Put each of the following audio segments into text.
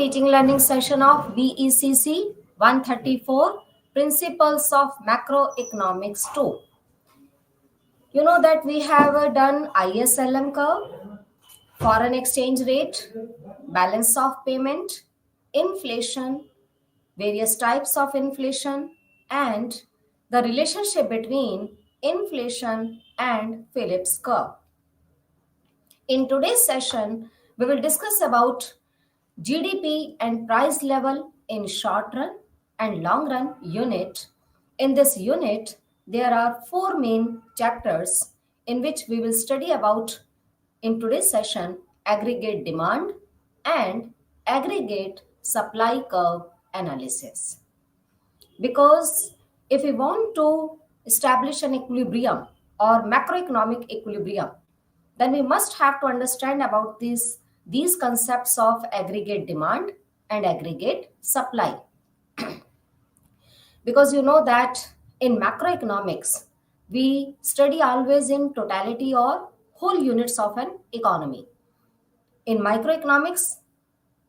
teaching learning session of VECC 134 Principles of Macroeconomics 2. You know that we have done ISLM curve, foreign exchange rate, balance of payment, inflation, various types of inflation, and the relationship between inflation and Phillips curve. In today's session, we will discuss about GDP and price level in short run and long run unit. In this unit, there are four main chapters in which we will study about in today's session aggregate demand and aggregate supply curve analysis. Because if we want to establish an equilibrium or macroeconomic equilibrium, then we must have to understand about these concepts of aggregate demand and aggregate supply. Because you know that in macroeconomics, we study always in totality or whole units of an economy. In microeconomics,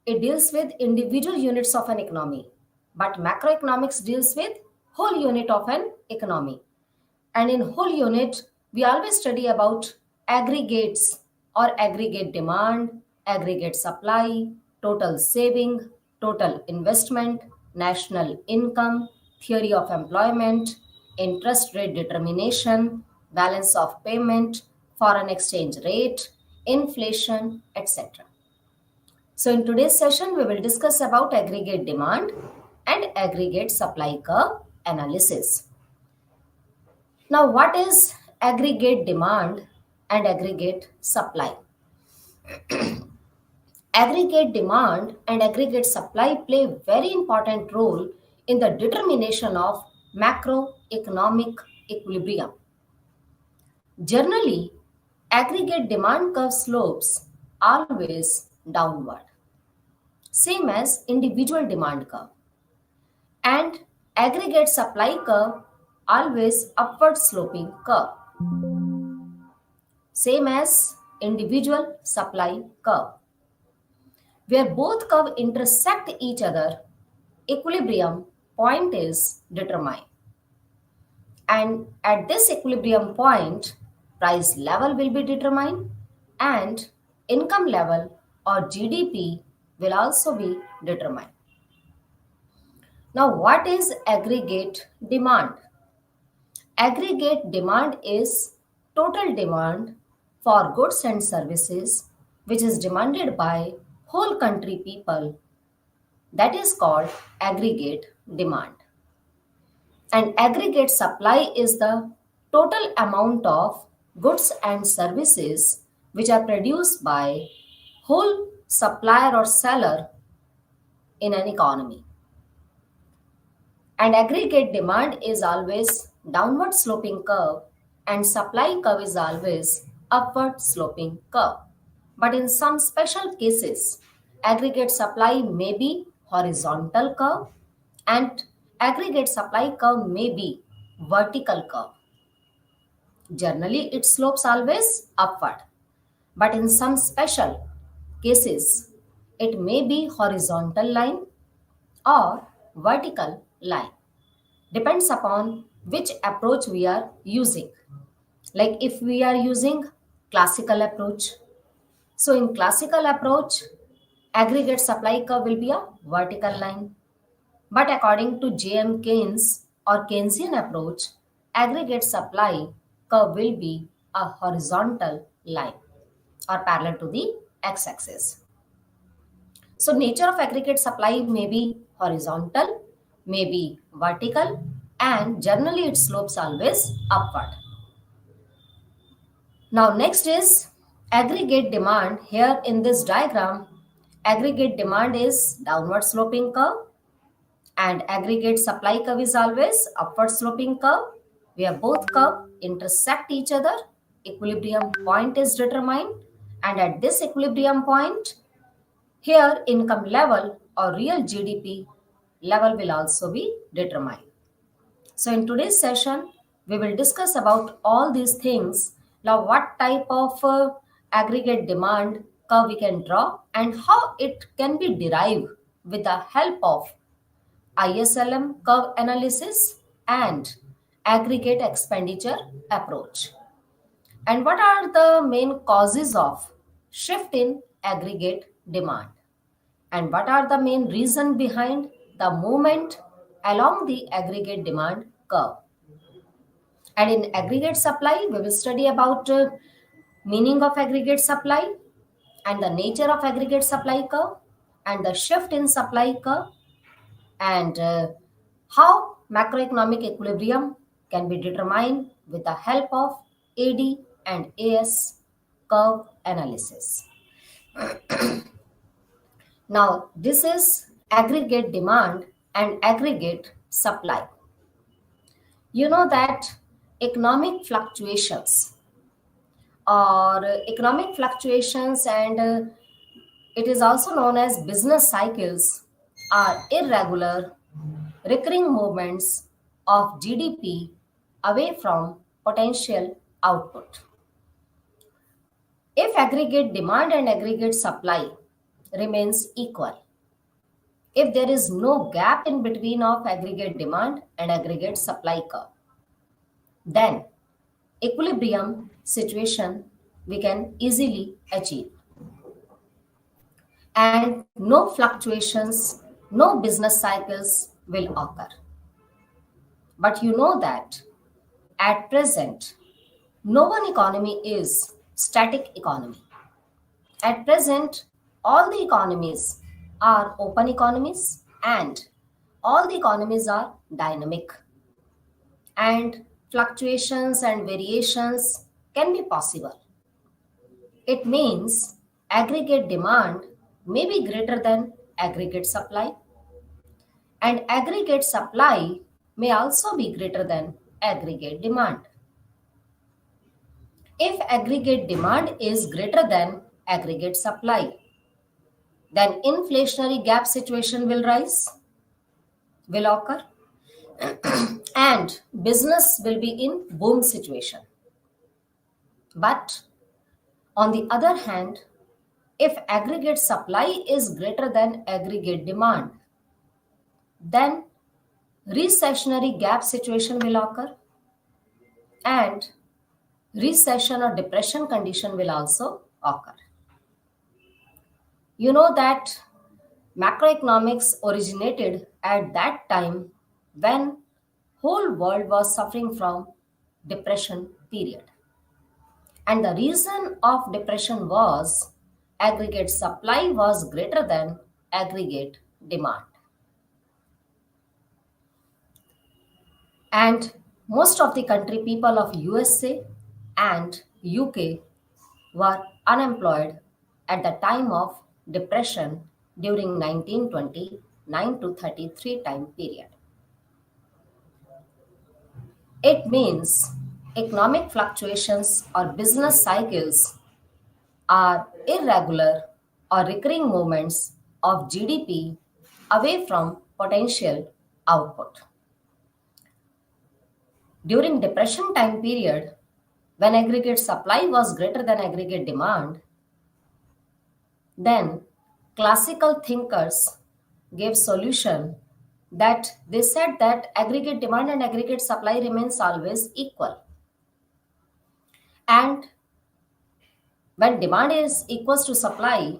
it deals with individual units of an economy, but macroeconomics deals with whole unit of an economy. And in whole unit, we always study about aggregates or aggregate demand, aggregate supply, total saving, total investment, national income, theory of employment, interest rate determination, balance of payment, foreign exchange rate, inflation, etc. So in today's session, we will discuss about aggregate demand and aggregate supply curve analysis. Now, what is aggregate demand and aggregate supply? Aggregate demand and aggregate supply play a very important role in the determination of macroeconomic equilibrium. Generally, aggregate demand curve slopes always downward, same as individual demand curve, and aggregate supply curve always upward sloping curve, same as individual supply curve. Where both curve intersect each other, equilibrium point is determined. And at this equilibrium point, price level will be determined and income level or GDP will also be determined. Now, what is aggregate demand? Aggregate demand is total demand for goods and services which is demanded by whole country people. That is called aggregate demand. And aggregate supply is the total amount of goods and services which are produced by whole supplier or seller in an economy. And aggregate demand is always downward sloping curve and supply curve is always upward sloping curve. But in some special cases, aggregate supply may be horizontal curve and aggregate supply curve may be vertical curve. Generally, it slopes always upward. But in some special cases, it may be horizontal line or vertical line. Depends upon which approach we are using. Like if we are using classical approach. So in classical approach, aggregate supply curve will be a vertical line. But according to J.M. Keynes or Keynesian approach, aggregate supply curve will be a horizontal line or parallel to the x-axis. So nature of aggregate supply may be horizontal, may be vertical, and generally it slopes always upward. Now next is aggregate demand. Here in this diagram, aggregate demand is downward sloping curve and aggregate supply curve is always upward sloping curve, where both curve intersect each other, equilibrium point is determined, and at this equilibrium point, here income level or real GDP level will also be determined. So in today's session, we will discuss about all these things. Now, what type of aggregate demand curve we can draw and how it can be derived with the help of ISLM curve analysis and aggregate expenditure approach. And what are the main causes of shift in aggregate demand? And what are the main reason behind the movement along the aggregate demand curve? And in aggregate supply, we will study about meaning of aggregate supply and the nature of aggregate supply curve and the shift in supply curve and how macroeconomic equilibrium can be determined with the help of AD and AS curve analysis. Now, this is aggregate demand and aggregate supply. You know that economic fluctuations or economic fluctuations and it is also known as business cycles are irregular recurring movements of GDP away from potential output. If aggregate demand and aggregate supply remains equal, if there is no gap in between of aggregate demand and aggregate supply curve, then equilibrium situation we can easily achieve and no fluctuations, no business cycles will occur. But you know that at present, no one economy is static economy. At present, all the economies are open economies and all the economies are dynamic and fluctuations and variations can be possible. It means aggregate demand may be greater than aggregate supply and aggregate supply may also be greater than aggregate demand. If aggregate demand is greater than aggregate supply, then inflationary gap situation will rise, will occur, and business will be in boom situation. But on the other hand, if aggregate supply is greater than aggregate demand, then recessionary gap situation will occur and recession or depression condition will also occur. You know that macroeconomics originated at that time when whole world was suffering from depression period. And the reason of depression was aggregate supply was greater than aggregate demand. And most of the country people of USA and UK were unemployed at the time of depression during 1929 to 33 time period. It means economic fluctuations or business cycles are irregular or recurring movements of GDP away from potential output. During depression time period, when aggregate supply was greater than aggregate demand, then classical thinkers gave solution that they said that aggregate demand and aggregate supply remains always equal. And when demand is equals to supply,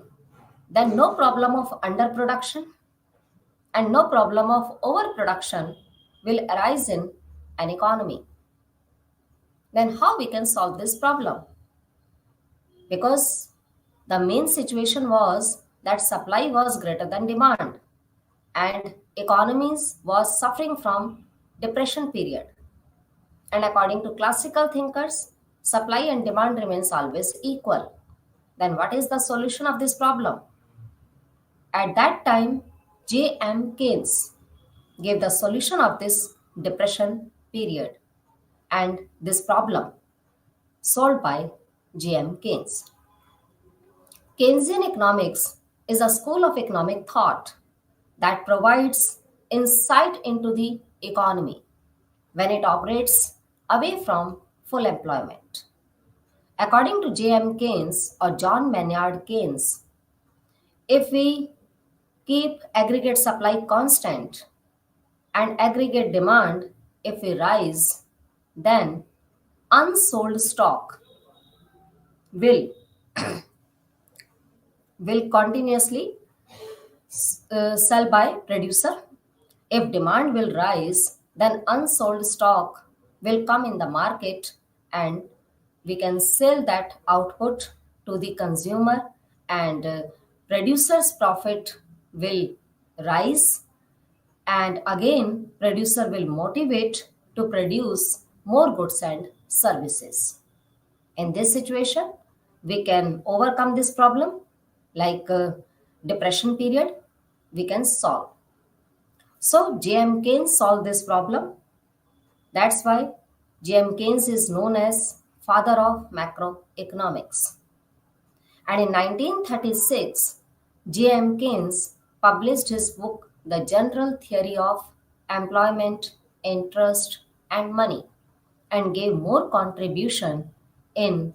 then no problem of underproduction and no problem of overproduction will arise in an economy. Then how we can solve this problem? Because the main situation was that supply was greater than demand and economies was suffering from depression period. And according to classical thinkers, supply and demand remains always equal. Then what is the solution of this problem? At that time, J.M. Keynes gave the solution of this depression period and this problem solved by J.M. Keynes. Keynesian economics is a school of economic thought that provides insight into the economy when it operates away from full employment. According to J.M. Keynes or John Maynard Keynes, if we keep aggregate supply constant and aggregate demand if we rise, then unsold stock will continuously sell by producer. If demand will rise, then unsold stock will come in the market and we can sell that output to the consumer, and producer's profit will rise, and again producer will motivate to produce more goods and services. In this situation, we can overcome this problem like depression period, we can solve. So J.M. Keynes solved this problem. That's why J.M. Keynes is known as father of macroeconomics. And in 1936, J.M. Keynes published his book, The General Theory of Employment, Interest, and Money, and gave more contribution in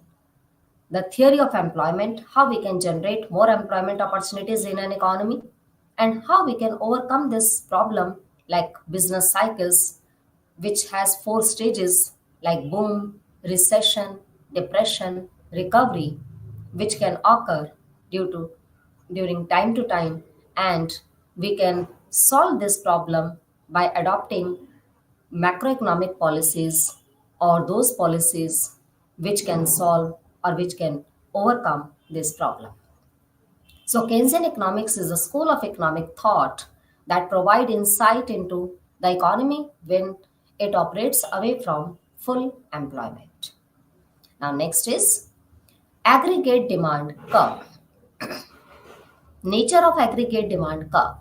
the theory of employment, how we can generate more employment opportunities in an economy, and how we can overcome this problem like business cycles, which has four stages like boom, recession, depression, recovery, which can occur due to during time to time, and we can solve this problem by adopting macroeconomic policies or those policies which can solve or which can overcome this problem. So Keynesian economics is a school of economic thought that provide insight into the economy when it operates away from full employment. Now next is aggregate demand curve. Nature of aggregate demand curve.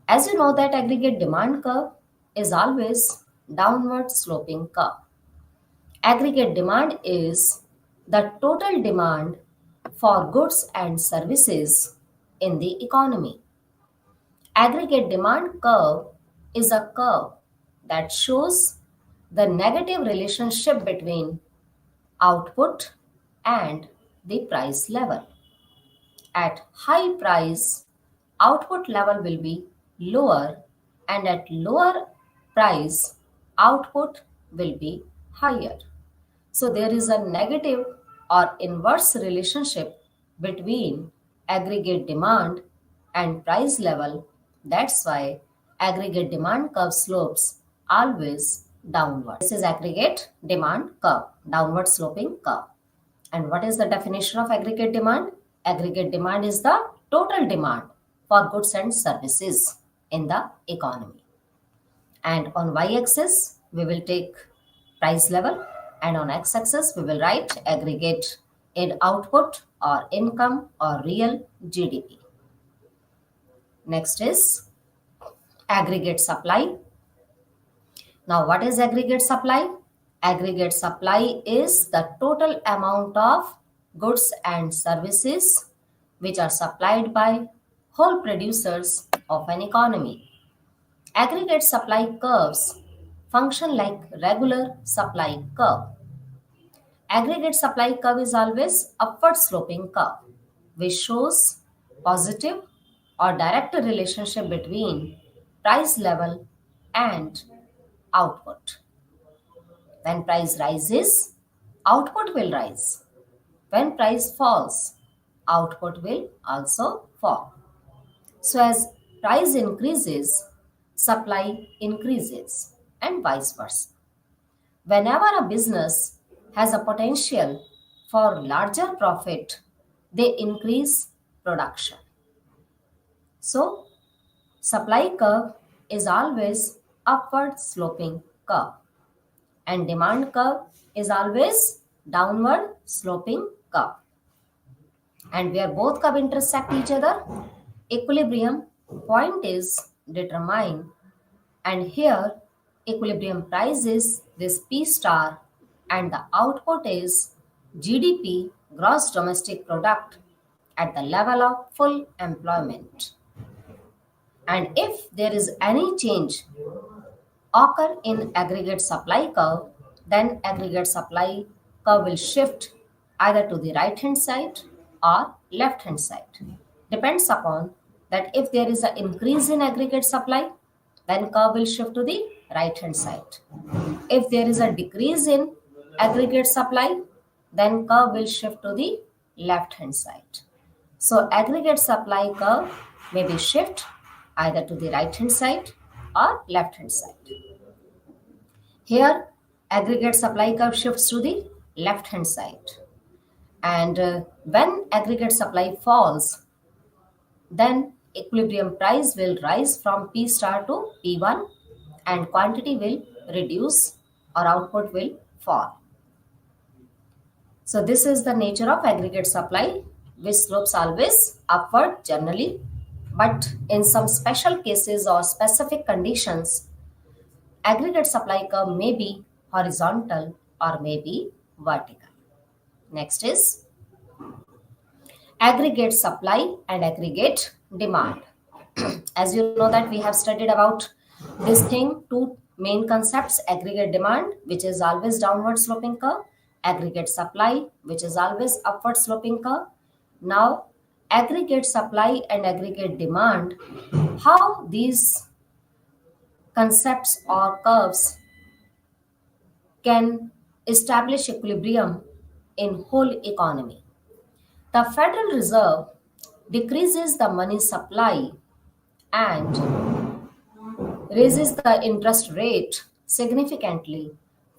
As you know that aggregate demand curve is always downward sloping curve. Aggregate demand is the total demand for goods and services in the economy. Aggregate demand curve is a curve that shows the negative relationship between output and the price level. At high price, output level will be lower, and at lower price, output will be higher. So there is a negative or inverse relationship between aggregate demand and price level. That's why aggregate demand curve slopes always downward. This is aggregate demand curve, downward sloping curve. And what is the definition of aggregate demand? Aggregate demand is the total demand for goods and services in the economy. And on y-axis, we will take price level, and on x-axis, we will write aggregate in output or income or real GDP. Next is aggregate supply. Now, what is aggregate supply? Aggregate supply is the total amount of goods and services which are supplied by whole producers of an economy. Aggregate supply curves function like regular supply curve. Aggregate supply curve is always upward sloping curve, which shows positive or direct relationship between price level and output. When price rises, output will rise. When price falls, output will also fall. So as price increases, supply increases, and vice versa. Whenever a business has a potential for larger profit, they increase production. So supply curve is always upward sloping curve, and demand curve is always downward sloping curve. And where both curve intersect each other, equilibrium point is determined, and here equilibrium price is this P star, and the output is GDP, gross domestic product, at the level of full employment. And if there is any change occur in aggregate supply curve, then aggregate supply curve will shift either to the right hand side or left hand side. Depends upon that if there is an increase in aggregate supply, then curve will shift to the right hand side. If there is a decrease in aggregate supply, then curve will shift to the left hand side. So aggregate supply curve may be shift either to the right hand side or left hand side. Here aggregate supply curve shifts to the left hand side. And when aggregate supply falls, then equilibrium price will rise from P star to P1 and quantity will reduce or output will fall. So this is the nature of aggregate supply, which slopes always upward generally, but in some special cases or specific conditions, aggregate supply curve may be horizontal or may be vertical. Next is aggregate supply and aggregate demand. As you know that we have studied about this thing, two main concepts: aggregate demand, which is always downward sloping curve; aggregate supply, which is always upward sloping curve. Now aggregate supply and aggregate demand, how these concepts or curves can establish equilibrium in whole economy. The Federal Reserve decreases the money supply and raises the interest rate significantly.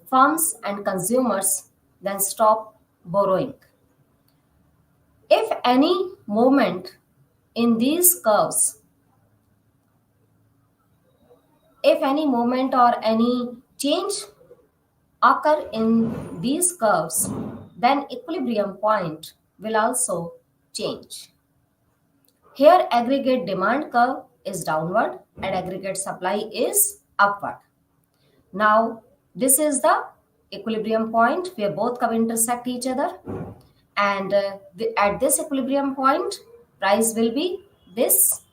Firms and consumers then stop borrowing. If any movement in these curves, if any movement or any change occur in these curves, then equilibrium point will also change. Here aggregate demand curve is downward and aggregate supply is upward. Now this is the equilibrium point where both curve intersect each other, and at this equilibrium point price will be this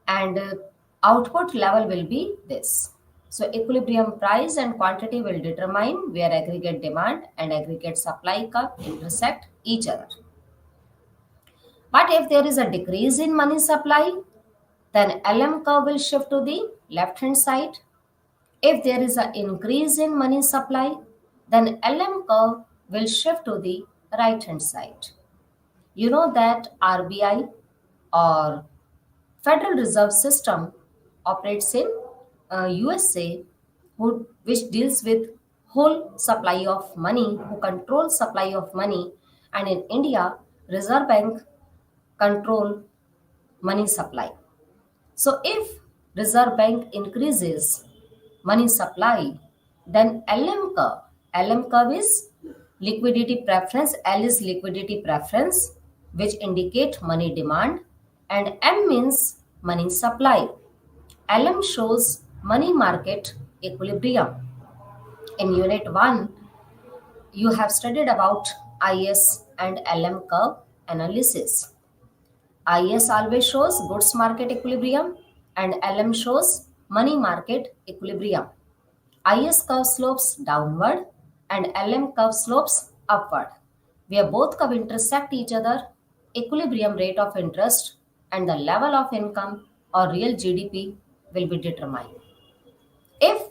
and output level will be this. So equilibrium price and quantity will determine where aggregate demand and aggregate supply curve intersect each other. But if there is a decrease in money supply, then LM curve will shift to the left hand side. If there is an increase in money supply, then LM curve will shift to the right hand side. You know that RBI or Federal Reserve System operates in USA, which deals with whole supply of money, who controls supply of money, and in India, Reserve Bank control money supply. So if Reserve Bank increases money supply, then LM curve is liquidity preference, L is liquidity preference, which indicate money demand, and M means money supply. LM shows money market equilibrium. In Unit 1, you have studied about IS and LM curve analysis. IS always shows goods market equilibrium and LM shows money market equilibrium. IS curve slopes downward and LM curve slopes upward. Where both curve intersect each other, equilibrium rate of interest and the level of income or real GDP will be determined. If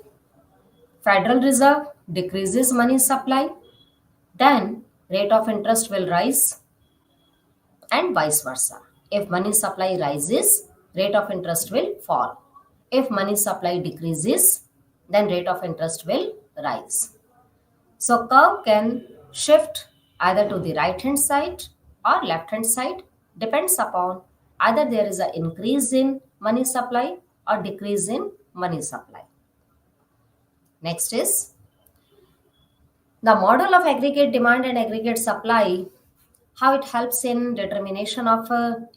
Federal Reserve decreases money supply, then rate of interest will rise and vice versa. If money supply rises, rate of interest will fall. If money supply decreases, then rate of interest will rise. So curve can shift either to the right hand side or left hand side, depends upon either there is an increase in money supply or decrease in money supply. Next is the model of aggregate demand and aggregate supply, how it helps in determination of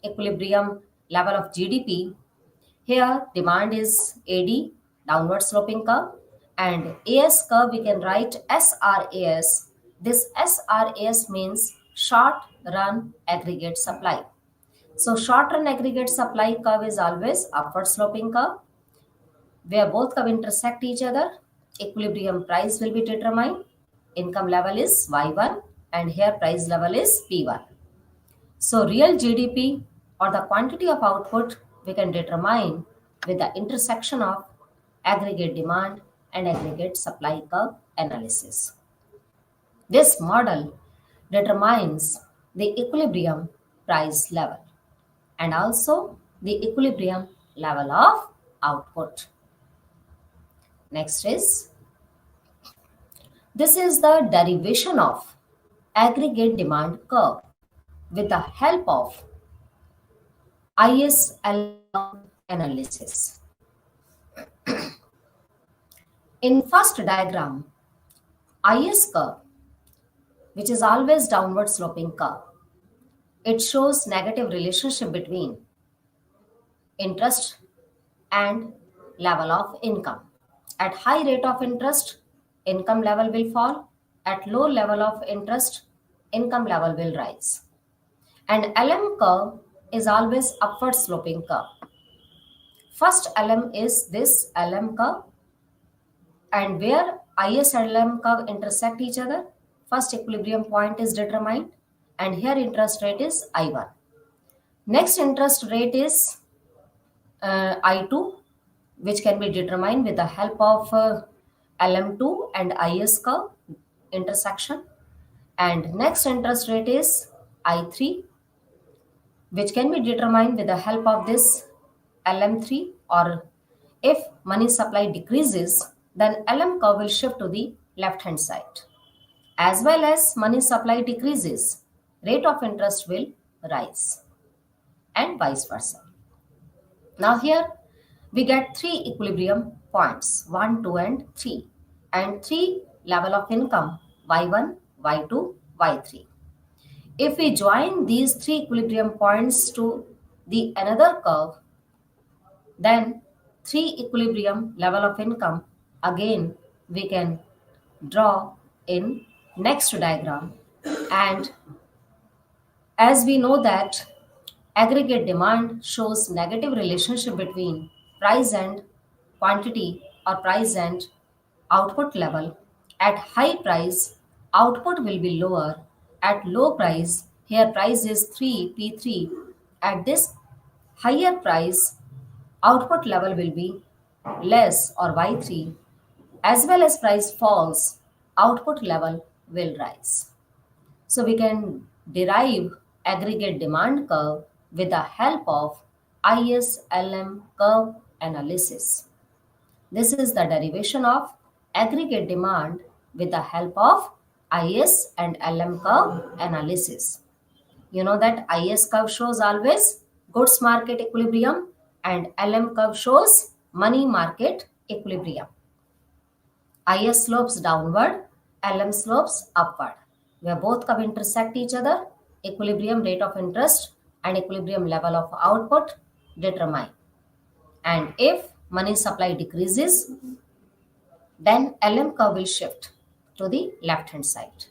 equilibrium level of GDP. Here demand is AD, downward sloping curve, and AS curve we can write SRAS. This SRAS means short run aggregate supply. So short run aggregate supply curve is always upward sloping curve. Where both curve intersect each other, equilibrium price will be determined. Income level is Y1 and here price level is P1. So real GDP or the quantity of output we can determine with the intersection of aggregate demand and aggregate supply curve analysis. This model determines the equilibrium price level and also the equilibrium level of output. Next is this is the derivation of aggregate demand curve with the help of ISL analysis. In first diagram, IS curve, which is always downward sloping curve, it shows negative relationship between interest and level of income. At high rate of interest, income level will fall. At low level of interest, income level will rise. And LM curve is always upward sloping curve. First LM is this LM curve, and where IS and LM curve intersect each other, first equilibrium point is determined, and here interest rate is I1. Next interest rate is I2, which can be determined with the help of LM2 and IS curve intersection. And next interest rate is I3, which can be determined with the help of this LM3, or if money supply decreases, then LM curve will shift to the left hand side. As well as money supply decreases, rate of interest will rise and vice versa. Now here we get three equilibrium points 1, 2 and 3, and 3 level of income Y1, Y2, Y3. If we join these three equilibrium points to the another curve, then 3 equilibrium level of income again we can draw in next diagram. And as we know that aggregate demand shows negative relationship between price and quantity or price and output level. At high price, output will be lower. At low price, here price is 3 P3. At this higher price, output level will be less or Y3. As well as price falls, output level will rise. So we can derive aggregate demand curve with the help of ISLM curve analysis. This is the derivation of aggregate demand with the help of IS and LM curve analysis. You know that IS curve shows always goods market equilibrium and LM curve shows money market equilibrium. IS slopes downward, LM slopes upward, where both curve intersect each other. Equilibrium rate of interest and equilibrium level of output determine. And if money supply decreases, then LM curve will shift to the left hand side.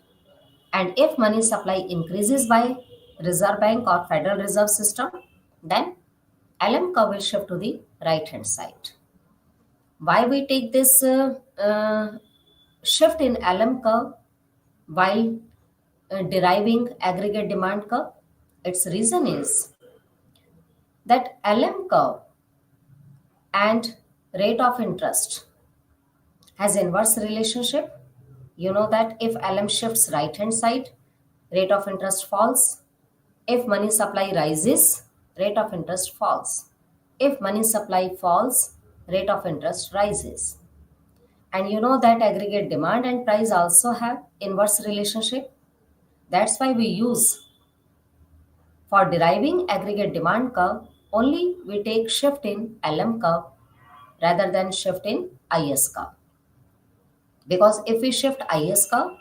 And if money supply increases by Reserve Bank or Federal Reserve System, then LM curve will shift to the right hand side. Why we take this shift in LM curve while deriving aggregate demand curve? Its reason is that LM curve and rate of interest has inverse relationship. You know that if LM shifts right hand side, rate of interest falls. If money supply rises, rate of interest falls. If money supply falls, rate of interest rises. And you know that aggregate demand and price also have inverse relationship. That's why we use for deriving aggregate demand curve, only we take shift in LM curve rather than shift in IS curve. Because if we shift IS curve,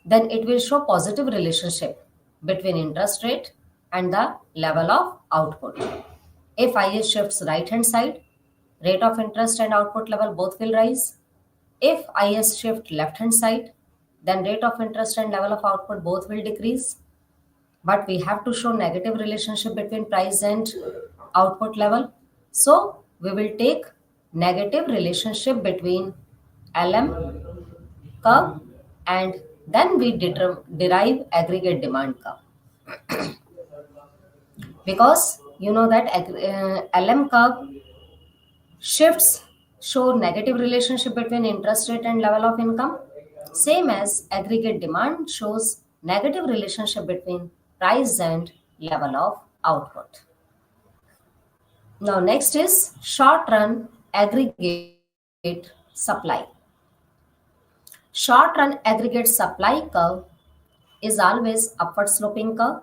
then it will show positive relationship between interest rate and the level of output. If IS shifts right hand side, rate of interest and output level both will rise. If IS shift left hand side, then rate of interest and level of output both will decrease. But we have to show negative relationship between price and output level. So we will take negative relationship between LM curve and then we derive aggregate demand curve. Because You know that LM curve shifts show negative relationship between interest rate and level of income, same as aggregate demand shows negative relationship between price and level of output. Now next is short run aggregate supply. Short run aggregate supply curve is always upward sloping curve.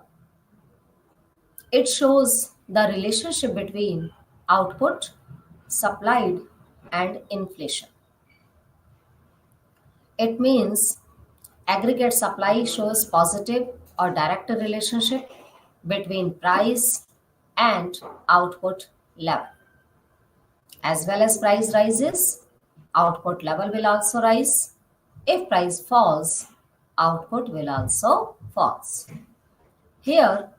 It shows the relationship between output, supplied, and inflation. It means aggregate supply shows positive or direct relationship between price and output level. As well as price rises, output level will also rise. If price falls, output will also falls. Here,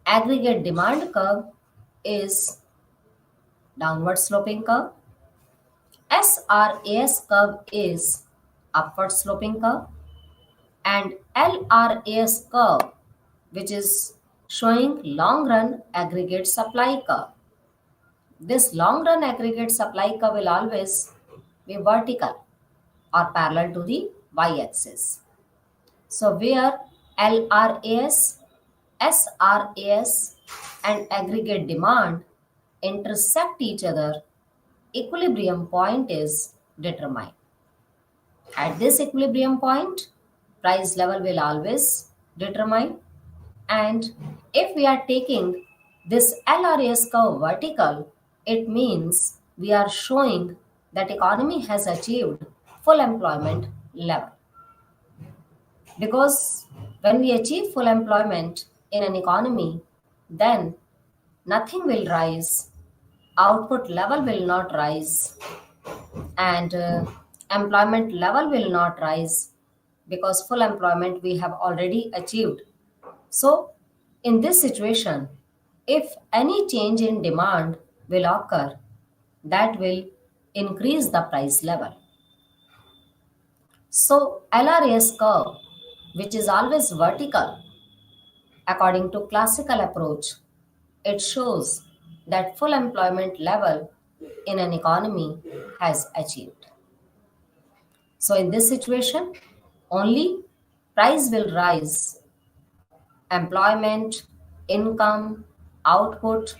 aggregate demand curve is downward sloping curve. SRAS curve is upward sloping curve, and LRAS curve, which is showing long run aggregate supply curve. This long run aggregate supply curve will always be vertical or parallel to the y-axis. So where LRAS, SRAS and aggregate demand intersect each other, equilibrium point is determined. At this equilibrium point, price level will always determine. And if we are taking this LRAS curve vertical, it means we are showing that economy has achieved full employment level. Because when we achieve full employment in an economy, then nothing will rise, output level will not rise, and employment level will not rise because full employment we have already achieved. So, in this situation, if any change in demand will occur, that will increase the price level. So, LRAS curve, which is always vertical, according to classical approach, it shows that full employment level in an economy has achieved. So in this situation, only price will rise, employment, income, output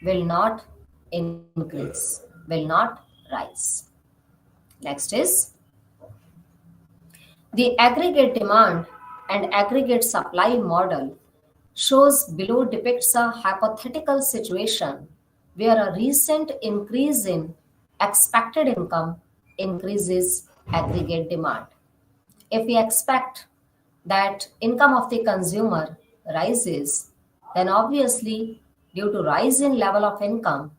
will not increase, will not rise. Next is the aggregate demand and aggregate supply model shows below depicts a hypothetical situation where a recent increase in expected income increases aggregate demand. If we expect that income of the consumer rises, then obviously due to rise in level of income,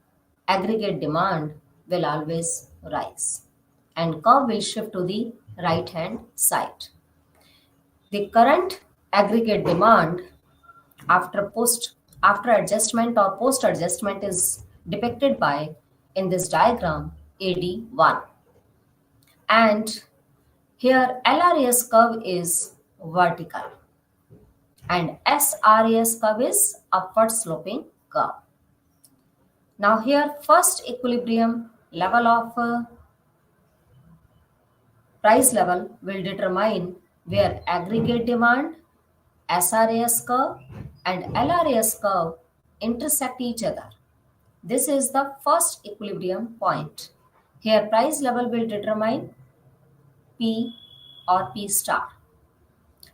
aggregate demand will always rise and curve will shift to the right hand side. The current aggregate demand after adjustment or post adjustment is depicted by in this diagram AD1, and here LRAS curve is vertical and SRAS curve is upward sloping curve. Now here first equilibrium level of price level will determine where aggregate demand, SRAS curve and LRAS curve intersect each other. This is the first equilibrium point. Here price level will determine P or P star.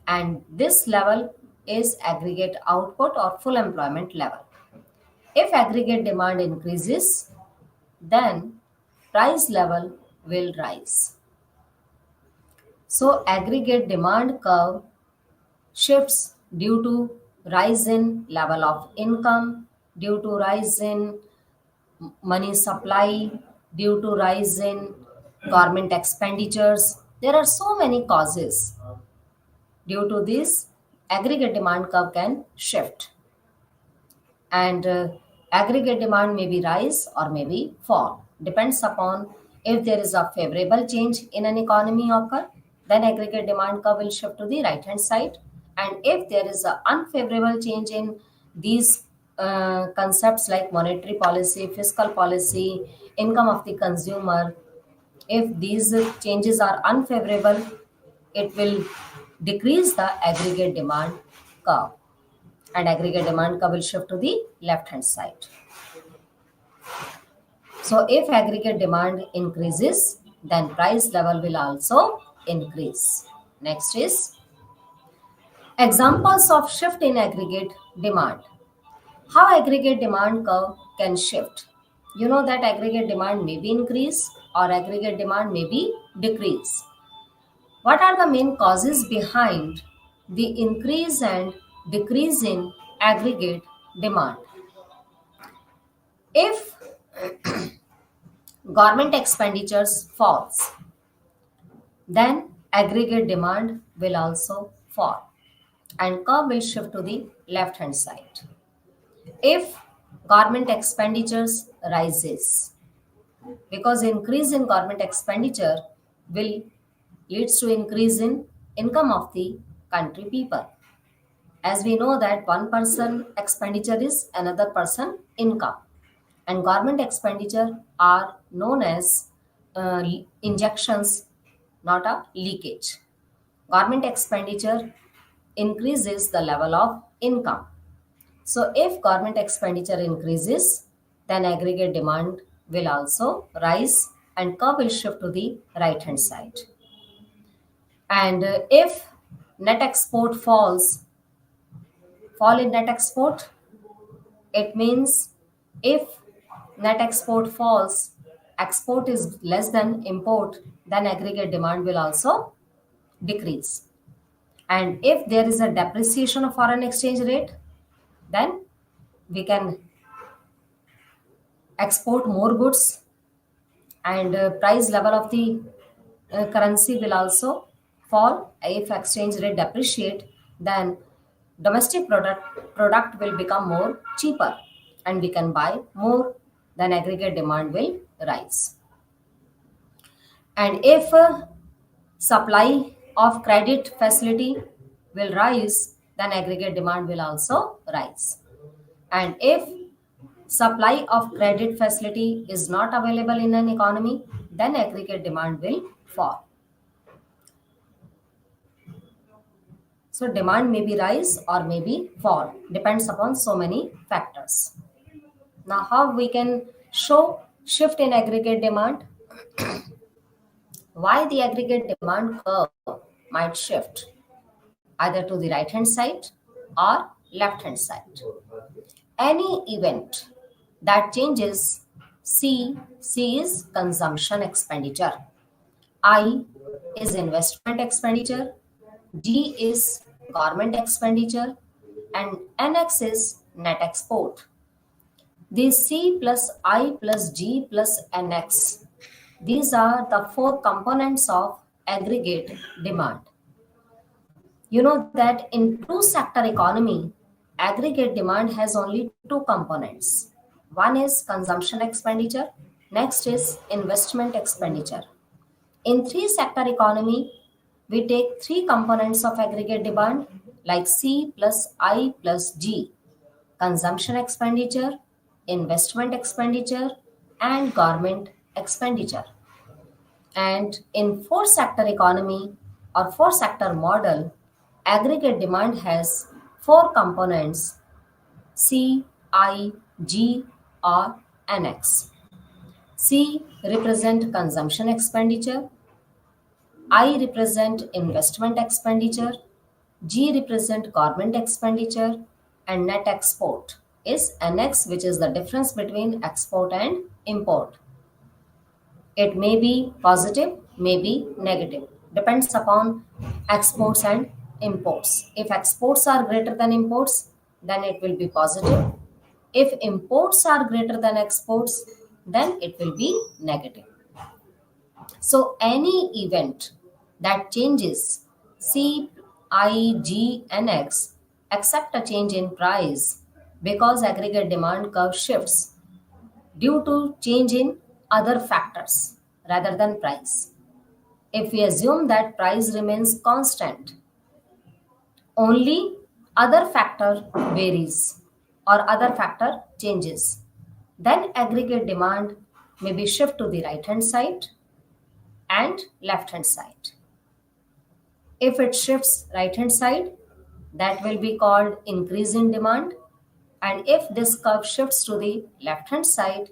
And this level is aggregate output or full employment level. If aggregate demand increases, then price level will rise. So aggregate demand curve shifts due to rise in level of income, due to rise in money supply, due to rise in government expenditures. There are so many causes. Due to this, aggregate demand curve can shift. And aggregate demand may be rise or may be fall. Depends upon if there is a favorable change in an economy occur, then aggregate demand curve will shift to the right hand side. And if there is an unfavorable change in these concepts like monetary policy, fiscal policy, income of the consumer. If these changes are unfavorable, it will decrease the aggregate demand curve, and aggregate demand curve will shift to the left hand side. So if aggregate demand increases, then price level will also increase. Next is examples of shift in aggregate demand. How aggregate demand curve can shift? You know that aggregate demand may be increase or aggregate demand may be decrease. What are the main causes behind the increase and decrease in aggregate demand? If government expenditures falls, then aggregate demand will also fall and curve will shift to the left hand side. If government expenditures rises, because increase in government expenditure will leads to increase in income of the country people, as we know that one person expenditure is another person income, and government expenditure are known as injections, not a leakage. Government expenditure increases the level of income. So if government expenditure increases, then aggregate demand will also rise and curve will shift to the right hand side. And if net export fall in net export, it means if net export falls, export is less than import, then aggregate demand will also decrease. And if there is a depreciation of foreign exchange rate, then we can export more goods, and price level of the currency will also fall. If exchange rate depreciate, then domestic product will become more cheaper and we can buy more, then aggregate demand will rise. And if supply of credit facility will rise, then aggregate demand will also rise. And if supply of credit facility is not available in an economy, then aggregate demand will fall. So demand may be rise or may be fall, depends upon so many factors. Now how we can show shift in aggregate demand? Why the aggregate demand curve might shift either to the right hand side or left hand side. Any event that changes C is consumption expenditure, I is investment expenditure, G is government expenditure, and NX is net export. These C plus I plus G plus NX, these are the four components of aggregate demand. You know that in two sector economy, aggregate demand has only two components. One is consumption expenditure, next is investment expenditure. In three sector economy, we take three components of aggregate demand like C plus I plus G: consumption expenditure, investment expenditure, and government expenditure. And in four sector economy or four sector model, aggregate demand has four components: C, I, G, or NX. C represent consumption expenditure, I represent investment expenditure, G represent government expenditure, and net export is NX, which is the difference between export and import. It may be positive, may be negative. Depends upon exports and imports. If exports are greater than imports, then it will be positive. If imports are greater than exports, then it will be negative. So any event that changes C, I, G, and X except a change in price, because aggregate demand curve shifts due to change in other factors rather than price. If we assume that price remains constant, only other factor varies. or other factor changes, then aggregate demand may be shift to the right hand side and left hand side. If it shifts right hand side, that will be called increase in demand. And if this curve shifts to the left hand side,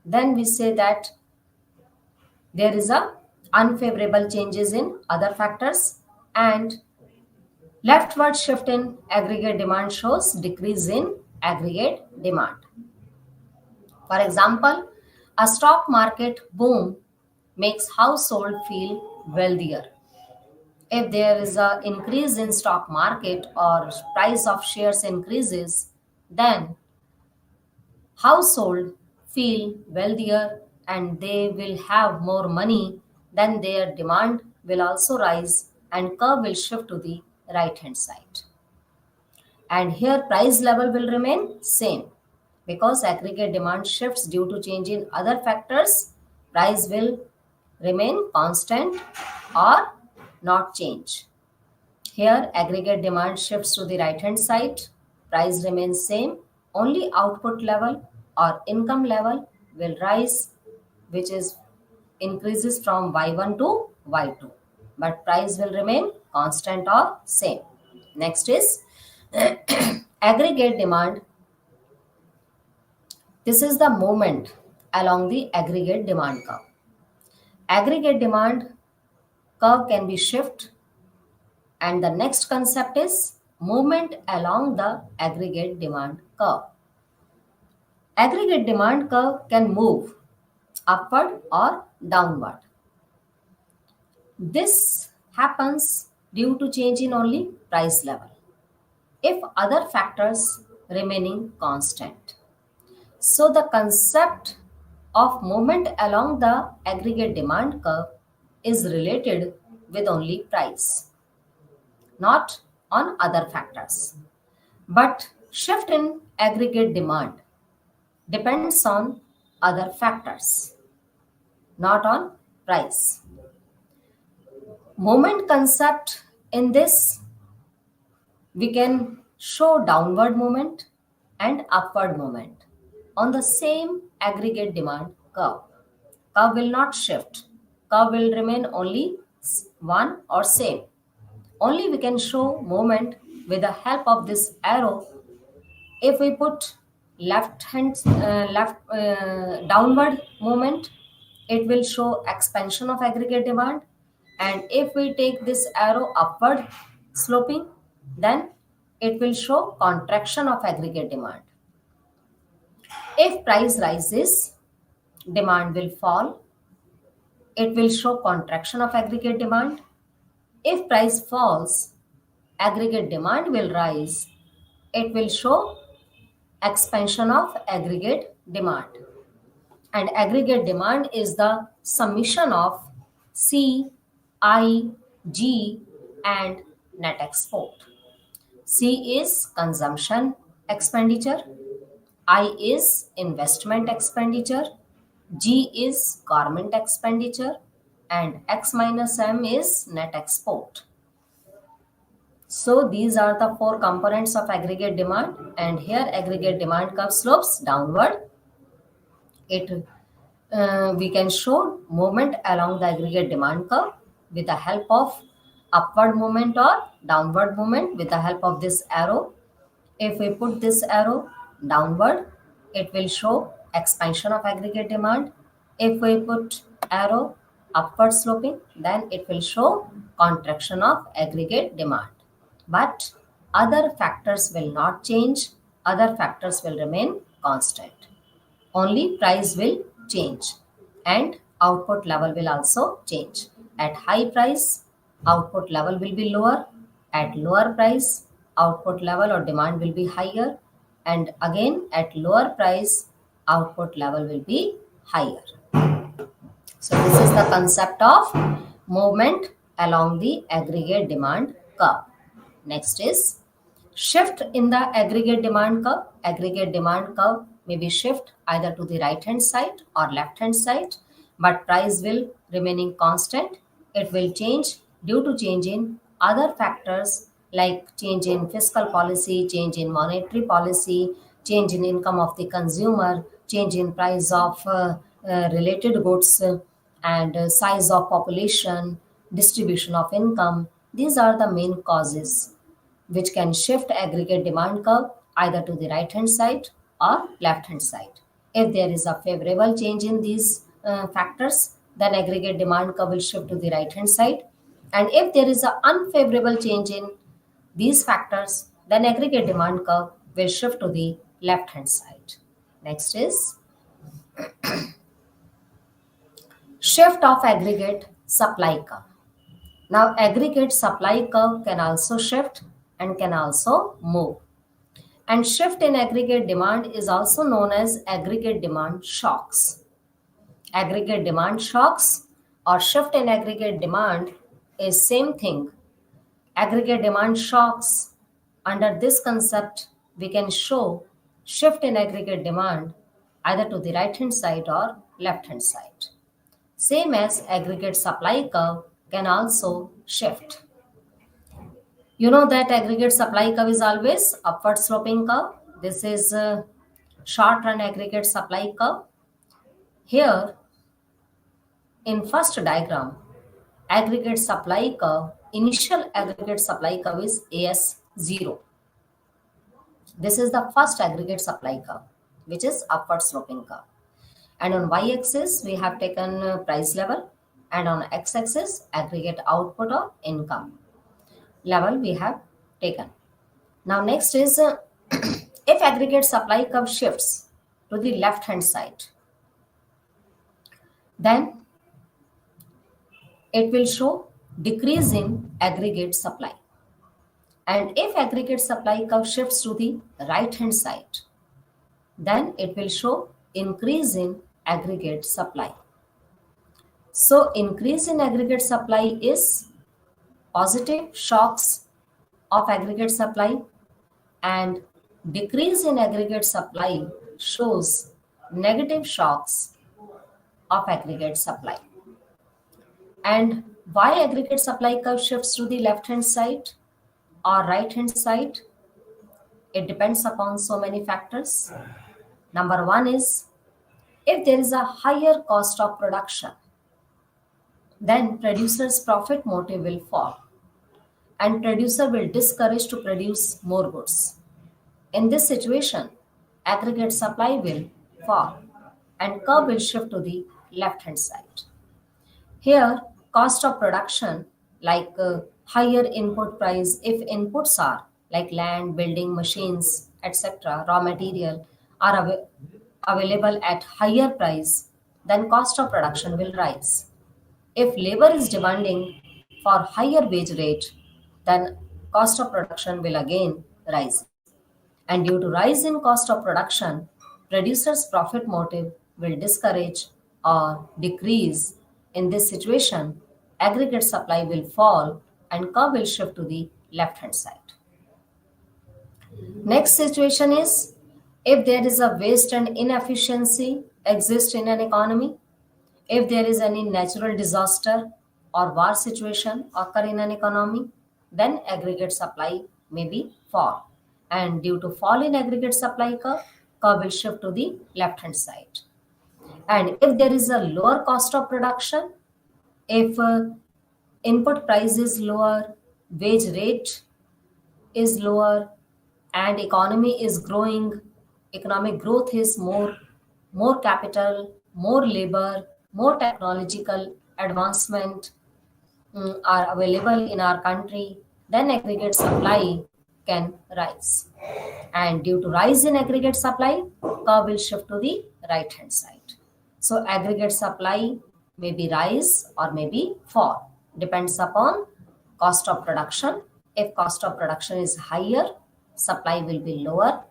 then we say that there is a unfavorable changes in other factors, and leftward shift in aggregate demand shows decrease in aggregate demand. For example, a stock market boom makes household feel wealthier. If there is a increase in stock market or price of shares increases, then household feel wealthier and they will have more money, then their demand will also rise and curve will shift to the right hand side. And here price level will remain same because aggregate demand shifts due to change in other factors. Price will remain constant or not change. Here aggregate demand shifts to the right hand side, price remains same, only output level or income level will rise, which is increases from Y1 to Y2, but price will remain constant or same. Next is aggregate demand. This is the movement along the aggregate demand curve. Aggregate demand curve can be shift, and the next concept is movement along the aggregate demand curve. Aggregate demand curve can move upward or downward. This happens due to change in only price level if other factors remaining constant. So the concept of movement along the aggregate demand curve is related with only price, not on other factors. But shift in aggregate demand depends on other factors, not on price. Moment concept in this, we can show downward movement and upward movement on the same aggregate demand curve. Curve will not shift. Curve will remain only one or same. Only we can show movement with the help of this arrow. If we put left downward movement, it will show expansion of aggregate demand, and if we take this arrow upward sloping, then it will show contraction of aggregate demand. If price rises, demand will fall, it will show contraction of aggregate demand. If price falls, aggregate demand will rise, it will show expansion of aggregate demand. And aggregate demand is the summation of C, I, G, and net export. C is consumption expenditure, I is investment expenditure, G is government expenditure, and X minus M is net export. So these are the four components of aggregate demand, and here aggregate demand curve slopes downward. We can show movement along the aggregate demand curve with the help of upward movement or downward movement with the help of this arrow. If we put this arrow downward, it will show expansion of aggregate demand. If we put arrow upward sloping, then it will show contraction of aggregate demand. But other factors will not change, other factors will remain constant. Only price will change and output level will also change. At high price, output level will be lower. At lower price, output level or demand will be higher. And again, at lower price, output level will be higher. So this is the concept of movement along the aggregate demand curve. Next is shift in the aggregate demand curve. Aggregate demand curve may be shift either to the right hand side or left hand side, but price will remaining constant. It will change due to change in other factors like change in fiscal policy, change in monetary policy, change in income of the consumer, change in price of related goods, and size of population, distribution of income. These are the main causes which can shift aggregate demand curve either to the right hand side or left hand side. If there is a favorable change in these factors, then aggregate demand curve will shift to the right hand side. And if there is an unfavorable change in these factors, then aggregate demand curve will shift to the left hand side. Next is shift of aggregate supply curve. Now, aggregate supply curve can also shift and can also move. And shift in aggregate demand is also known as aggregate demand shocks. Aggregate demand shocks or shift in aggregate demand is same thing. Aggregate demand shocks, under this concept, we can show shift in aggregate demand either to the right hand side or left hand side. Same as aggregate supply curve can also shift. You know that aggregate supply curve is always upward sloping curve. This is a short run aggregate supply curve. Here in first diagram, aggregate supply curve, initial aggregate supply curve is AS0. This is the first aggregate supply curve, which is upward sloping curve. And on y-axis, we have taken price level, and on x-axis, aggregate output or income level we have taken. Now next is if aggregate supply curve shifts to the left hand side, then it will show decrease in aggregate supply. And if aggregate supply curve shifts to the right hand side, then it will show increase in aggregate supply. So increase in aggregate supply is positive shocks of aggregate supply, and decrease in aggregate supply shows negative shocks of aggregate supply. And why aggregate supply curve shifts to the left hand side or right hand side? It depends upon so many factors. Number one is if there is a higher cost of production, then producer's profit motive will fall and producer will discourage to produce more goods. In this situation, aggregate supply will fall and curve will shift to the left hand side. Here, cost of production, like higher input price, if inputs are like land, building, machines, etc., raw material are available at higher price, then cost of production will rise. If labor is demanding for higher wage rate, then cost of production will again rise. And due to rise in cost of production, producer's profit motive will discourage or decrease. In this situation, aggregate supply will fall and curve will shift to the left hand side. Next situation is if there is a waste and inefficiency exist in an economy, if there is any natural disaster or war situation occur in an economy, then aggregate supply may be fall. And due to fall in aggregate supply curve will shift to the left hand side. And if there is a lower cost of production, if input price is lower, wage rate is lower, and economy is growing, economic growth is more capital, more labor, more technological advancement are available in our country, then aggregate supply can rise. And due to rise in aggregate supply, curve will shift to the right hand side. So aggregate supply may be rise or may be fall, depends upon cost of production. If cost of production is higher, supply will be lower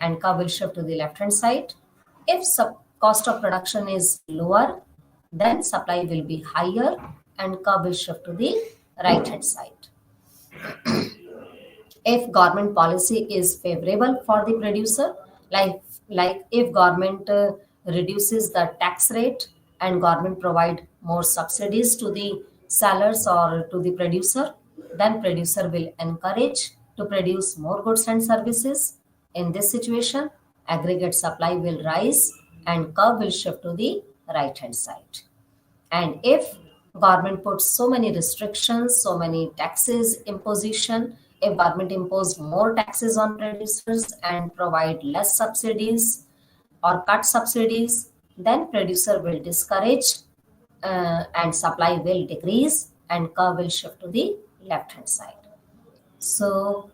and curve will shift to the left hand side. If cost of production is lower, then supply will be higher and curve will shift to the right hand side. If government policy is favorable for the producer, like if government reduces the tax rate and government provide more subsidies to the sellers or to the producer, then producer will encourage to produce more goods and services. In this situation, aggregate supply will rise and curve will shift to the right hand side. And if government puts so many restrictions, so many taxes imposition, if government impose more taxes on producers and provide less subsidies or cut subsidies, then producer will discourage and supply will decrease and curve will shift to the left hand side. So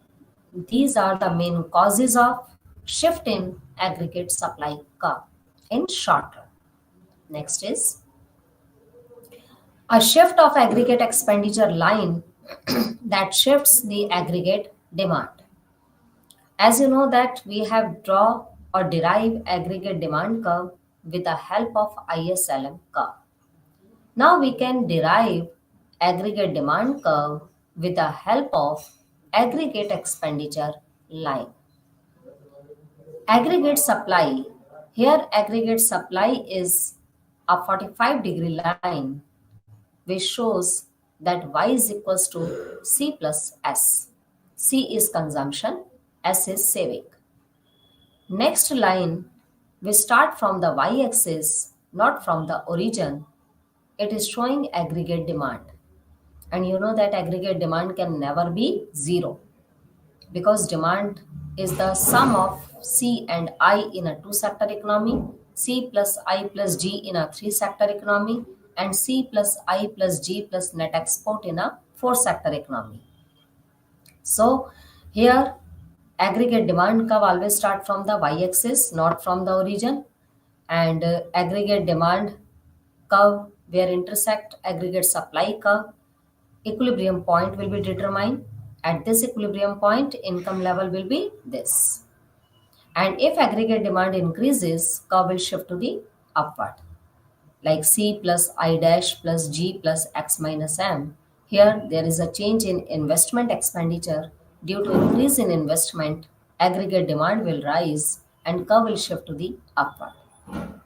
these are the main causes of shift in aggregate supply curve in short run. Next is a shift of aggregate expenditure line that shifts the aggregate demand. As you know that we have draw or derive aggregate demand curve with the help of ISLM curve. Now we can derive aggregate demand curve with the help of aggregate expenditure line. Aggregate supply. Here aggregate supply is a 45-degree line which shows that y is equals to C plus S. C is consumption, S is saving. Next line, we start from the y-axis, not from the origin. It is showing aggregate demand. And you know that aggregate demand can never be zero because demand is the sum of C and I in a two-sector economy, C plus I plus G in a three-sector economy, and C plus I plus G plus net export in a four-sector economy. So here aggregate demand curve always start from the y-axis, not from the origin, and aggregate demand curve where intersect aggregate supply curve, equilibrium point will be determined. At this equilibrium point, income level will be this. And if aggregate demand increases, curve will shift to the upward, like C plus I dash plus G plus X minus M. Here, there is a change in investment expenditure. Due to increase in investment, aggregate demand will rise and curve will shift to the upward.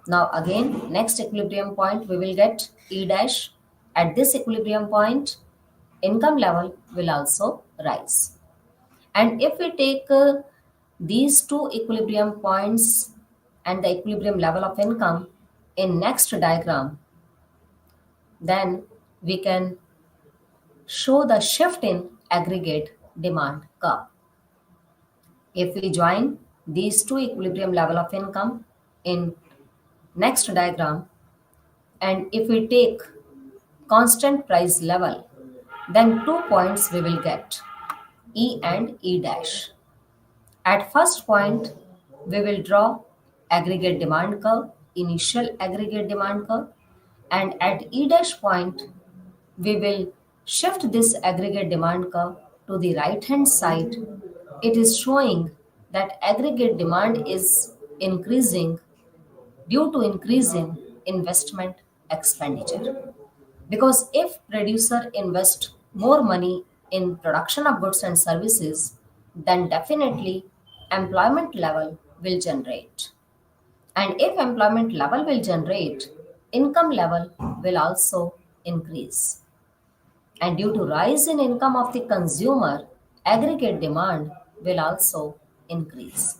Now again, next equilibrium point, we will get E dash. At this equilibrium point, income level will also rise. And if we take these two equilibrium points and the equilibrium level of income in next diagram, then we can show the shift in aggregate demand curve. If we join these two equilibrium level of income in next diagram, and if we take constant price level, then 2 points we will get, E and E dash. At first point, we will draw aggregate demand curve, initial aggregate demand curve, and at E dash point, we will shift this aggregate demand curve to the right hand side. It is showing that aggregate demand is increasing due to increase in investment expenditure. Because if producer invest more money in production of goods and services, then definitely employment level will generate. And if employment level will generate, income level will also increase. And due to rise in income of the consumer, aggregate demand will also increase.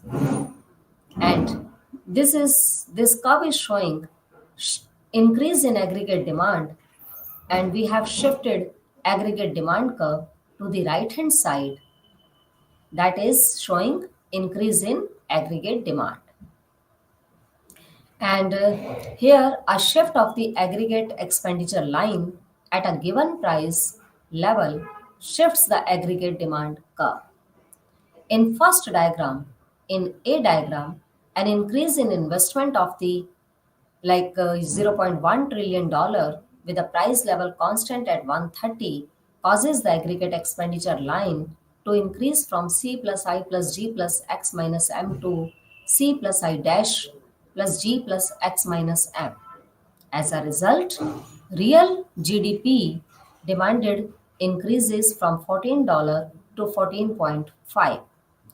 And this curve is showing increase in aggregate demand, and we have shifted aggregate demand curve to the right hand side, that is showing increase in aggregate demand. And here a shift of the aggregate expenditure line at a given price level shifts the aggregate demand curve. In first diagram, in A diagram, an increase in investment of the $0.1 trillion dollar with a price level constant at 130 causes the aggregate expenditure line to increase from C plus I plus G plus X minus M to C plus I dash plus G plus X minus M. As a result, real GDP demanded increases from $14 to $14.5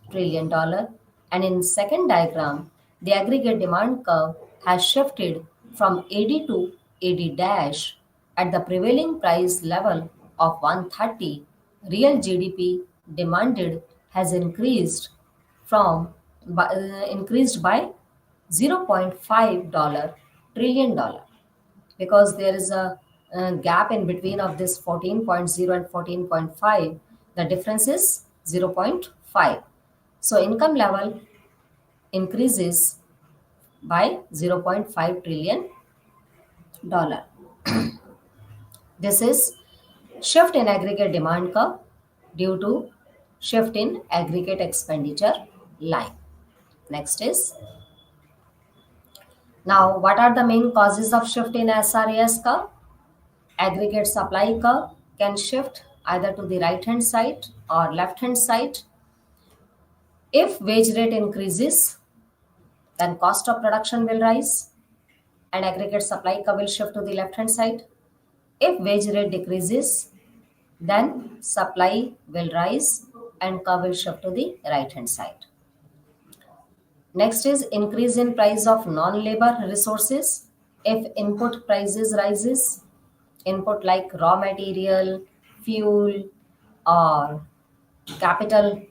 trillion dollar, and in second diagram, the aggregate demand curve has shifted from AD to AD dash at the prevailing price level of 130. Real GDP demanded has increased from increased by 0.5 dollar trillion dollar, because there is a gap in between of this 14.0 and 14.5. The difference is 0.5. So income level increases by 0.5 trillion dollar. This is shift in aggregate demand curve due to shift in aggregate expenditure line. Next is, now what are the main causes of shift in SRAS curve? Aggregate supply curve can shift either to the right hand side or left hand side. If wage rate increases, then cost of production will rise and aggregate supply curve will shift to the left hand side. If wage rate decreases, then supply will rise and curve will shift to the right hand side. Next is increase in price of non-labor resources. If input prices rises, input like raw material, fuel, or capital,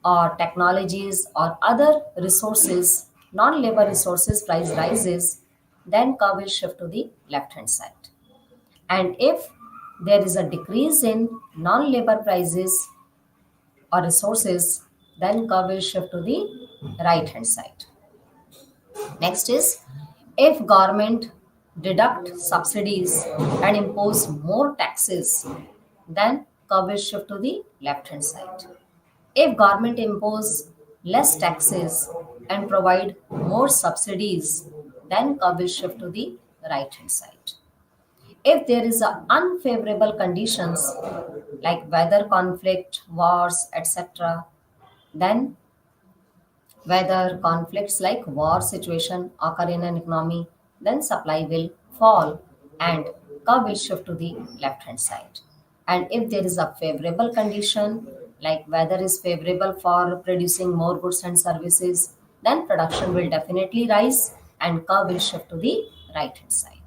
or technologies, or other resources, non-labor resources price rises, then curve will shift to the left hand side. And if there is a decrease in non-labor prices or resources, then curve will shift to the right hand side. Next is, if government deduct subsidies and impose more taxes, then curve will shift to the left hand side. If government impose less taxes and provide more subsidies, then curve will shift to the right hand side. If there is a unfavorable conditions like weather conflict, wars, etc., then whether conflicts like war situation occur in an economy, then supply will fall and curve will shift to the left hand side. And if there is a favorable condition, like weather is favorable for producing more goods and services, then production will definitely rise and curve will shift to the right hand side.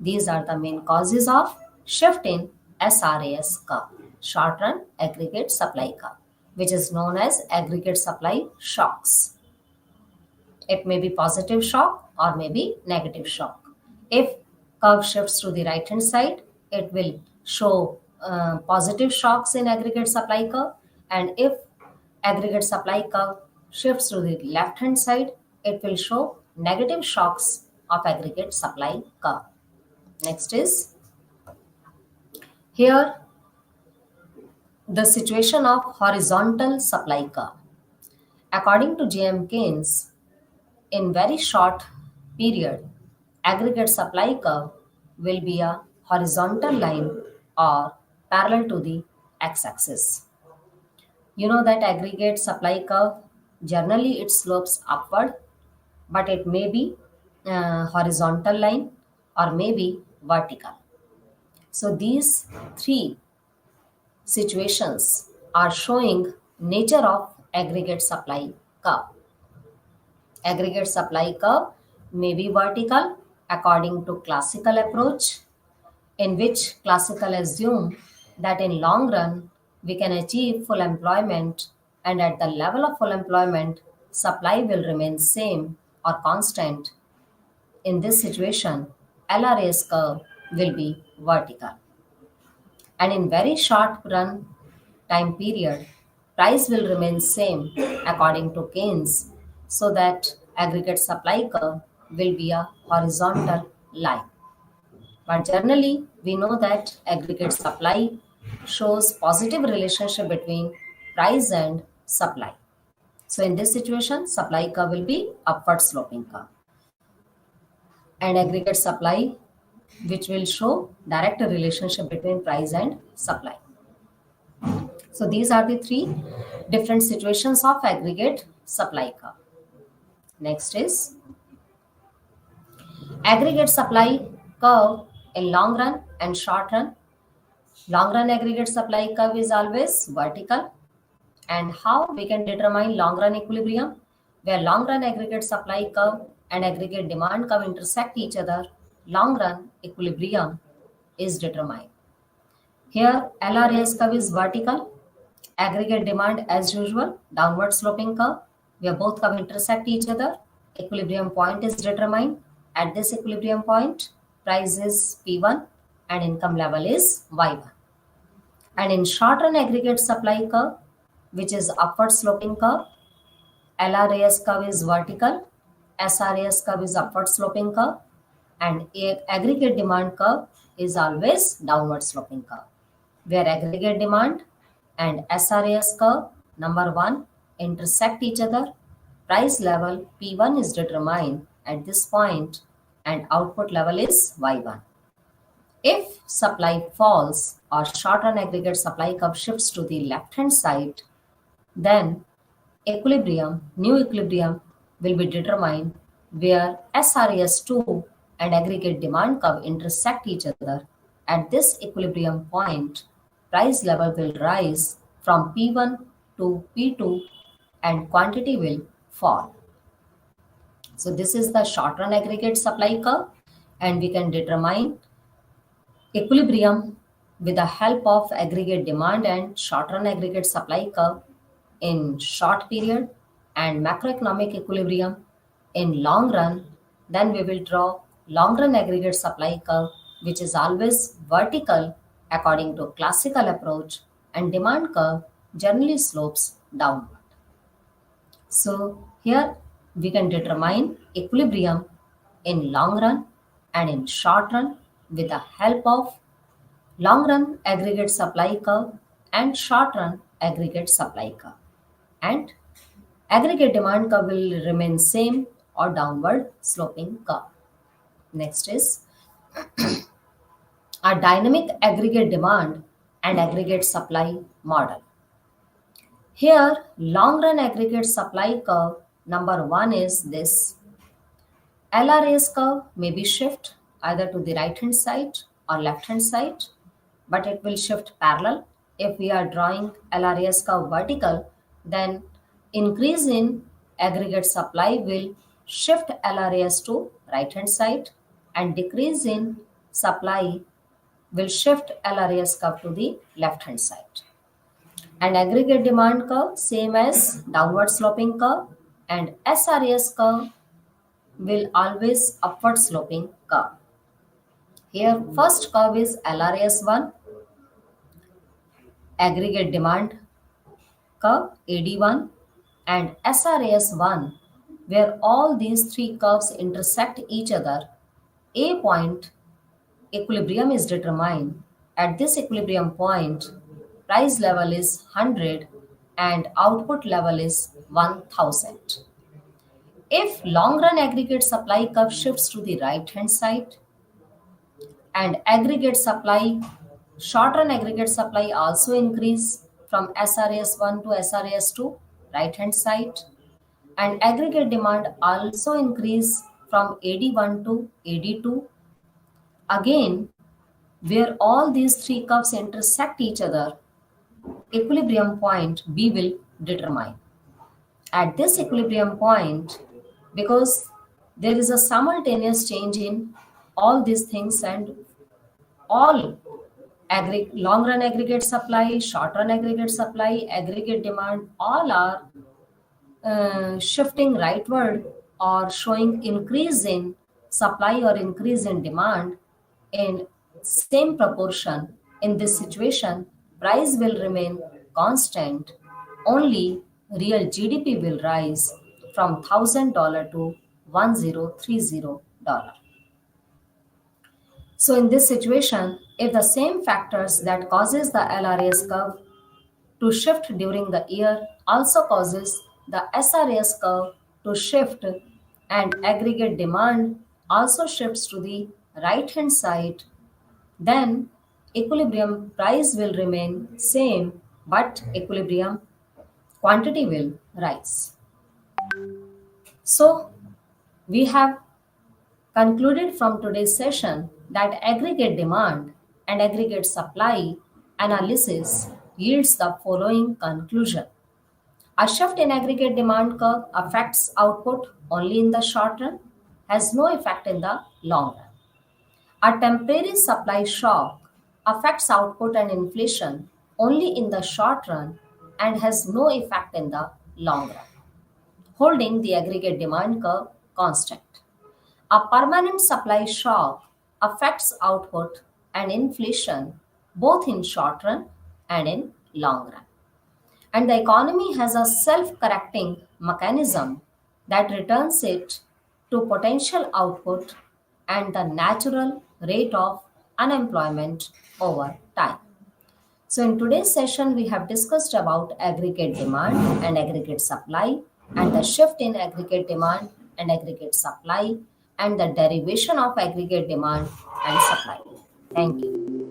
These are the main causes of shift in SRAS curve, short run aggregate supply curve, which is known as aggregate supply shocks. It may be positive shock or maybe negative shock. If curve shifts to the right hand side, it will show positive shocks in aggregate supply curve, and if aggregate supply curve shifts to the left hand side, it will show negative shocks of aggregate supply curve. Next is, here the situation of horizontal supply curve. According to J.M. Keynes, in very short period, aggregate supply curve will be a horizontal line or parallel to the x-axis. You know that aggregate supply curve, generally it slopes upward, but it may be horizontal line or maybe vertical. So these three situations are showing nature of aggregate supply curve. Aggregate supply curve may be vertical according to classical approach, in which classical assume that in long run we can achieve full employment, and at the level of full employment supply will remain same or constant. In this situation, LRAS curve will be vertical. And in very short run time period, price will remain same according to Keynes, so that aggregate supply curve will be a horizontal line. But generally, we know that aggregate supply shows positive relationship between price and supply. So in this situation, supply curve will be upward sloping curve. And aggregate supply, which will show direct relationship between price and supply. So these are the three different situations of aggregate supply curve. Next is aggregate supply curve in long run and short run. Long run aggregate supply curve is always vertical. And how we can determine long run equilibrium? Where long run aggregate supply curve and aggregate demand curve intersect each other, long run equilibrium is determined. Here LRAS curve is vertical, aggregate demand as usual, downward sloping curve. where both curve intersect each other. Equilibrium point is determined. At this equilibrium point, price is P1 and income level is Y1. And in short run aggregate supply curve, which is upward sloping curve, LRAS curve is vertical, SRAS curve is upward sloping curve, and aggregate demand curve is always downward sloping curve, where aggregate demand and SRAS curve number 1 intersect each other. Price level P1 is determined at this point and output level is Y1. If supply falls or short run aggregate supply curve shifts to the left hand side, then new equilibrium will be determined where SRAS2 and aggregate demand curve intersect each other. At this equilibrium point, price level will rise from P1 to P2 and quantity will fall. So this is the short run aggregate supply curve, and we can determine equilibrium with the help of aggregate demand and short run aggregate supply curve in short period and macroeconomic equilibrium in long run. Then we will draw long run aggregate supply curve, which is always vertical according to classical approach, and demand curve generally slopes downward. So here we can determine equilibrium in long run and in short run with the help of long run aggregate supply curve and short run aggregate supply curve. And aggregate demand curve will remain same or downward sloping curve. Next is a dynamic aggregate demand and aggregate supply model. Here, long run aggregate supply curve number 1 is this. LRA's curve may be shift either to the right hand side or left hand side, but it will shift parallel. If we are drawing LRA's curve vertical, then increase in aggregate supply will shift LRAS to right hand side, and decrease in supply will shift LRAS curve to the left hand side. And aggregate demand curve same as downward sloping curve, and SRAS curve will always upward sloping curve. Here first curve is LRAS1 aggregate demand curve AD1 and SRAS1, where all these three curves intersect each other. A point equilibrium is determined. At this equilibrium point, price level is 100 and output level is 1000. If long run aggregate supply curve shifts to the right hand side and aggregate supply, short run aggregate supply also increase from SRAS1 to SRAS2, right hand side, and aggregate demand also increase from AD1 to AD2. Again, where all these three curves intersect each other, equilibrium point B will determine. At this equilibrium point, because there is a simultaneous change in all these things, and all long run aggregate supply, short run aggregate supply, aggregate demand, all are shifting rightward or showing increase in supply or increase in demand in same proportion. In this situation, price will remain constant. Only real GDP will rise from $1,000 to $1,030. So in this situation, if the same factors that causes the LRAS curve to shift during the year also causes the SRAS curve to shift, and aggregate demand also shifts to the right hand side, then equilibrium price will remain same, but equilibrium quantity will rise. So we have concluded from today's session that aggregate demand and aggregate supply analysis yields the following conclusion. A shift in aggregate demand curve affects output only in the short run, has no effect in the long run. A temporary supply shock affects output and inflation only in the short run and has no effect in the long run. holding the aggregate demand curve constant. A permanent supply shock affects output and inflation both in short run and in long run. And the economy has a self correcting mechanism that returns it to potential output and the natural rate of unemployment over time. So, in today's session, we have discussed about aggregate demand and aggregate supply, and the shift in aggregate demand and aggregate supply, and the derivation of aggregate demand and supply. Thank you.